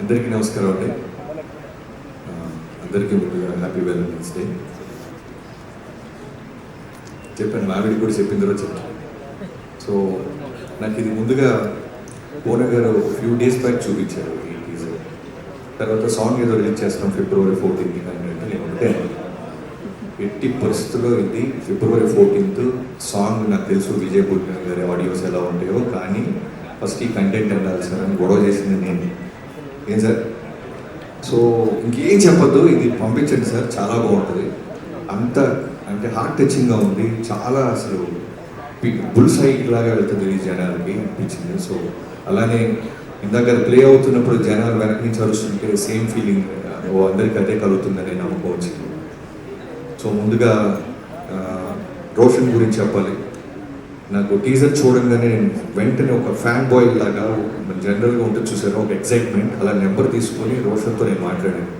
అందరికీ నమస్కారం అండి. అందరికీ ముందుగా హ్యాపీ వ్యాలంటైన్స్ డే చెప్పాను. మావిడి కూడా చెప్పిన తర్వాత చెప్పాను. సో నాకు ఇది ముందుగా పూర్ణ గారు ఫ్యూ డేస్ బ్యాక్ చూపించారు ఈ టీజర్. తర్వాత సాంగ్ ఏదో రిలీజ్ చేస్తాం February 14th అంటే నేను ఉంటే ఎట్టి పరిస్థితుల్లో ఇది February 14th సాంగ్ నాకు తెలుసు విజయ్ బుల్గన్ గారి ఆడియోస్ ఎలా ఉంటాయో, కానీ ఫస్ట్ ఈ కంటెంట్ ఉండాలి సార్ అని గొడవ చేసింది నేను. ఏం సార్, సో ఇంకేం చెప్పొద్దు, ఇది పంపించండి సార్, చాలా బాగుంటుంది. అంత అంటే హార్ట్ టచింగ్గా ఉంది, చాలా అసలు బుల్ సైడ్ లాగా వెళ్తుంది ఈ జనాలకి అనిపించింది. సో అలానే ఇందాక ప్లే అవుతున్నప్పుడు జనాలు వెనక నుంచి అరుస్తుంటే సేమ్ ఫీలింగ్ అందరికీ అదే కలుగుతుందని నమ్మకం వచ్చింది. సో ముందుగా రోషన్ గురించి చెప్పాలి. నాకు టీజర్ చూడంగానే వెంటనే ఒక ఫ్యాన్ బాయ్ లాగా జనరల్గా ఉంటుంది చూసాను, ఒక ఎక్సైట్మెంట్, అలా నెంబర్ తీసుకొని రోషన్తో నేను మాట్లాడాను.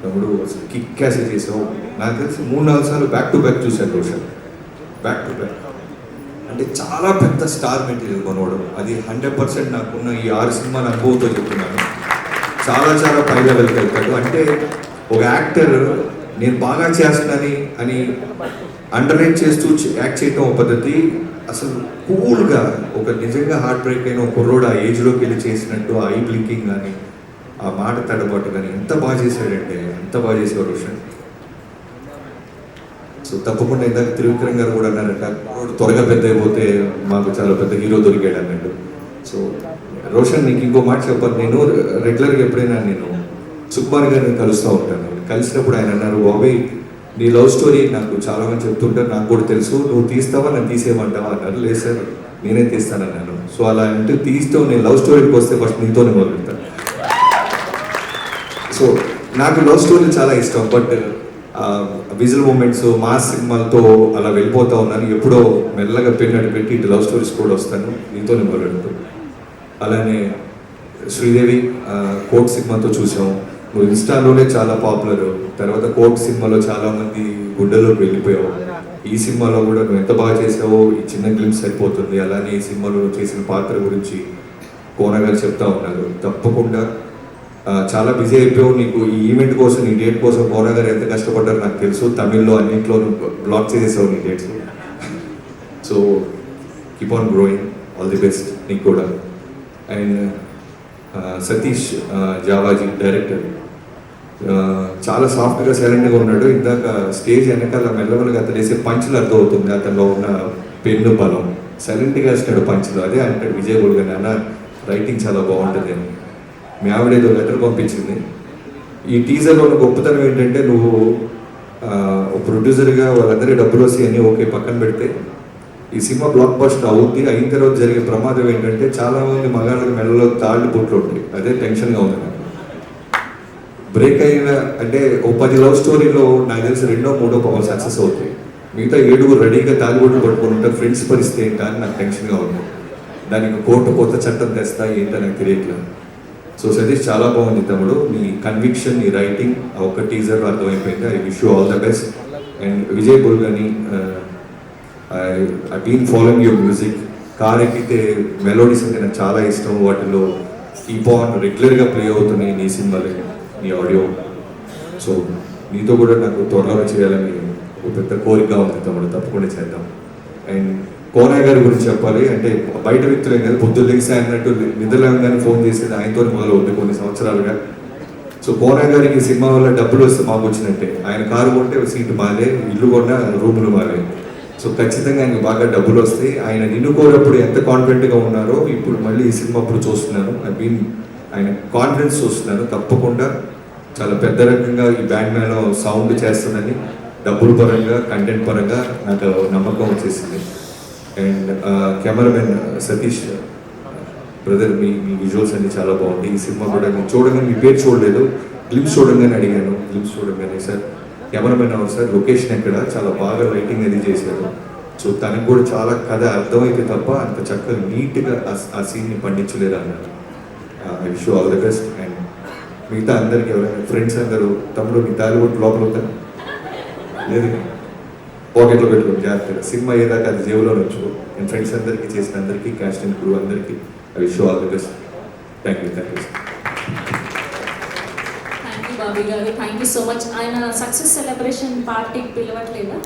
తమ్ముడు అసలు కిక్ క్యాసే చేసావు. నాకు తెలిసి 3-4 సార్లు బ్యాక్ టు బ్యాక్ చూశాను రోషన్, బ్యాక్ టు బ్యాక్. అంటే చాలా పెద్ద స్టార్ మెటీరియల్ కొనవడం, అది 100% నాకున్న ఈ 6 సినిమాల అనుభవంతో చెప్తున్నాను. చాలా చాలా పై లెవెల్కి వెళ్తాడు. అంటే ఒక యాక్టర్ నేను బాగా చేస్తున్నాను అని అండర్లైన్ చేస్తూ యాక్ట్ చేయటం ఒక పద్ధతి, అసలు కూల్గా ఒక నిజంగా హార్ట్ బ్రేక్ అయిన ఒక కుర్రోడు ఆ ఏజ్లోకి వెళ్ళి చేసినట్టు ఆ ఐ బ్లింకింగ్ కానీ ఆ మాట తడబాటు కానీ ఎంత బాగా చేశాడంటే ఎంత బాగా చేసేవాడు రోషన్. సో తప్పకుండా ఇందాక త్రివిక్రమ్ గారు కూడా అన్నారంట, త్వరగా పెద్ద అయిపోతే మాకు చాలా పెద్ద హీరో దొరికాడు అన్నాడు. సో రోషన్ నీకు ఇంకో మాట చెప్పాలి, నేను రెగ్యులర్గా ఎప్పుడైనా నేను సుకుమార్ గారిని కలుస్తూ ఉంటాను. కలిసినప్పుడు ఆయన అన్నారు, బాబాయ్ నీ లవ్ స్టోరీ నాకు చాలా మంది చెప్తుంటారు, నాకు కూడా తెలుసు, నువ్వు తీస్తావా నన్ను తీసేయమంటావా అన్నారు. లేదు సార్ నేనే తీస్తానన్నాను. సో అలా అంటే తీస్తావు, నేను లవ్ స్టోరీకి వస్తే ఫస్ట్ నీతోనే మొదలుపెడతాను. సో నాకు లవ్ స్టోరీ చాలా ఇష్టం, బట్ విజువల్ మూమెంట్స్ మాస్ సినిమాలతో అలా వెళ్ళిపోతూ ఉన్నాను. ఎప్పుడో మెల్లగా పెన్నట్టు పెట్టి ఇటు లవ్ స్టోరీస్ కూడా వస్తాను, నీతోనే మొదలుపెడతాను. అలానే శ్రీదేవి కోర్ట్ సినిమాతో చూసాం, నువ్వు ఇన్స్టాలోనే చాలా పాపులర్. తర్వాత కోర్ట్ సినిమాలో చాలామంది గుండెల్లోకి వెళ్ళిపోయావు. ఈ సినిమాలో కూడా నువ్వు ఎంత బాగా చేసావో ఈ చిన్న గ్లిమ్స్ సరిపోతుంది. అలానే ఈ సినిమాలో చేసిన పాత్ర గురించి కోన గారు చెప్తా ఉన్నారు. తప్పకుండా చాలా బిజీ అయిపోయావు, నీకు ఈ ఈవెంట్ కోసం నీ డేట్ కోసం కోన గారు ఎంత కష్టపడ్డారో నాకు తెలుసు. తమిళ్లో అన్నింటిలో బ్లాక్ చేసేసావు నీ dates. So keep on growing, all the best నీకు కూడా. అండ్ సతీష్ జావాజీ డైరెక్టర్ చాలా సాఫ్ట్గా సైలెంట్గా ఉన్నాడు. ఇందాక స్టేజ్ వెనకాల మెల్లమెల్లగా అతను వేసే పంచులు అర్థమవుతుంది అతనిలో ఉన్న పెన్ను బలం. సైలెంట్గా వేసినాడు పంచులు. అదే అంటాడు విజయ్ బుల్గన్ అన్న రైటింగ్ చాలా బాగుంటుంది అని. మీ ఆవిడ ఏదో లెటర్ పంపించింది. ఈ టీజర్లో ఉన్న గొప్పతనం ఏంటంటే నువ్వు ప్రొడ్యూసర్గా వాళ్ళందరి డబ్బులు వస్తాయి అని ఓకే పక్కన పెడితే ఈ సినిమా బ్లాక్ బస్టర్ అవుద్ది. అయిన తర్వాత జరిగే ప్రమాదం ఏంటంటే చాలామంది మగాళ్ళకి మెడలో తాళ్ళు బొట్లు ఉంటాయి. అదే టెన్షన్గా ఉంది నాకు. బ్రేక్ అయిన అంటే ఓ 10 లవ్ స్టోరీలో నాకు తెలిసి 2-3 పవర్ సక్సెస్ అవుతాయి. మిగతా 7 రెడీగా తాలిబొట్లు పట్టుకొని ఉంటారు. ఫ్రెండ్స్ పరిస్థితి ఏంటా అని నాకు టెన్షన్గా ఉంది. దానికి కోర్టు కొత్త చట్టం తెస్తా ఏంటో నాకు తెలియట్లేదు. సో సతీష్ చాలా బాగుంది తమ్ముడు, నీ కన్విక్షన్, నీ రైటింగ్ ఆ ఒక్క టీజర్ అర్థమైపోయింది. I wish you all the best. And Vijay బుల్గని I been following your music. Car ఎక్కితే మెలోడీస్ అంటే నాకు చాలా ఇష్టం. వాటిలో కీప్ ఆన్ రెగ్యులర్గా ప్లే అవుతున్నాయి నీ సినిమాలు, నీ ఆడియో. సో నీతో కూడా నాకు త్వరలో చేయాలని ఒక పెద్ద కోరిక ఉంది తమ్ముడు, తప్పకుండా చేద్దాం. అండ్ కోనా గారి గురించి చెప్పాలి అంటే బయట వ్యక్తులే కదా, పొద్దున్న లెగ్స్ అన్నట్టు నిద్రలేగానే ఫోన్ చేసేది ఆయనతో మొదలవుతుంది కొన్ని సంవత్సరాలుగా. సో కోనా గారికి సినిమా వల్ల డబ్బులు వస్తే మాకు వచ్చినట్టే. ఆయన కారు కొంటే సీటు మాదే, ఇల్లు కొన్నా రూములు మారే. సో ఖచ్చితంగా ఆయనకు బాగా డబ్బులు వస్తాయి. ఆయన నిన్ను కోరప్పుడు ఎంత కాన్ఫిడెంట్గా ఉన్నారో ఇప్పుడు మళ్ళీ ఈ సినిమా అప్పుడు చూస్తున్నాను. ఆయన కాన్ఫిడెన్స్ చూస్తున్నాను. తప్పకుండా చాలా పెద్ద రకంగా ఈ బ్యాండ్ మేళ సౌండ్ చేస్తుందని డబ్బుల పరంగా కంటెంట్ పరంగా నాకు నమ్మకం వచ్చేసింది. And cameraman Satish brother, me visuals అన్ని చాలా బాగుంటాయి. ఈ సినిమా కూడా నేను చూడగానే మీ పేరు చూడలేదు, గ్లిమ్స్ చూడగానే అడిగాను. గ్లిమ్స్ చూడగానే సార్ కెమెరామెన్ అవును సార్, లొకేషన్ ఎక్కడ, చాలా బాగా లైటింగ్ అది చేశారు. సో తనకు కూడా చాలా కథ అర్థమైతే తప్ప అంత చక్కగా నీట్గా ఆ సీన్ని పండించలేదు అన్నారు. I wish you all the best. And మిగతా అందరికీ ఎవరైనా ఫ్రెండ్స్ అందరూ తమ్ముడు మీ తాలిబొట్టు లోపల అవుతాను లేదు పాకెట్లో పెట్టుకుని జాగ్రత్తగా సినిమా ఏదాకా అది జేబులో వచ్చు. నేను ఫ్రెండ్స్ అందరికీ చేసిన అందరికీ, క్యాస్ట్ అండ్ క్రూ అందరికీ I wish you all the best. Thank you. Bobby గారు, థ్యాంక్ యూ సో మచ్. ఆయన సక్సెస్ సెలబ్రేషన్ పార్టీకి పిలవట్లేదా?